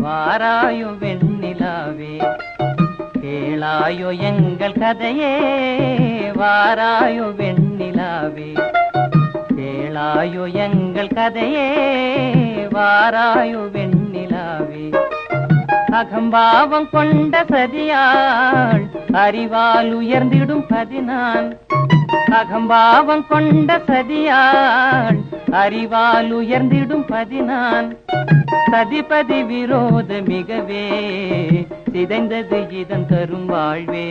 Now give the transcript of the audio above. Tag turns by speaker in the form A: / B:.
A: வாராயோ வெண்ணிலாவே கேளாயோ எங்கள் கதையே, வாராயோ வெண்ணிலாவே கேளாயோ எங்கள் கதையே, வாராயோ வெண்ணிலாவே. அகம்பாவம் கொண்ட சதியாள் அறிவால் உயர்ந்திடும் பதினான், அகம்பாவம் கொண்ட சதியாள் அறிவால் உயர்ந்திடும் பதினான். சதிபதி விரோத மிகவே சிதைந்தது இதன் தரும் வாழ்வே.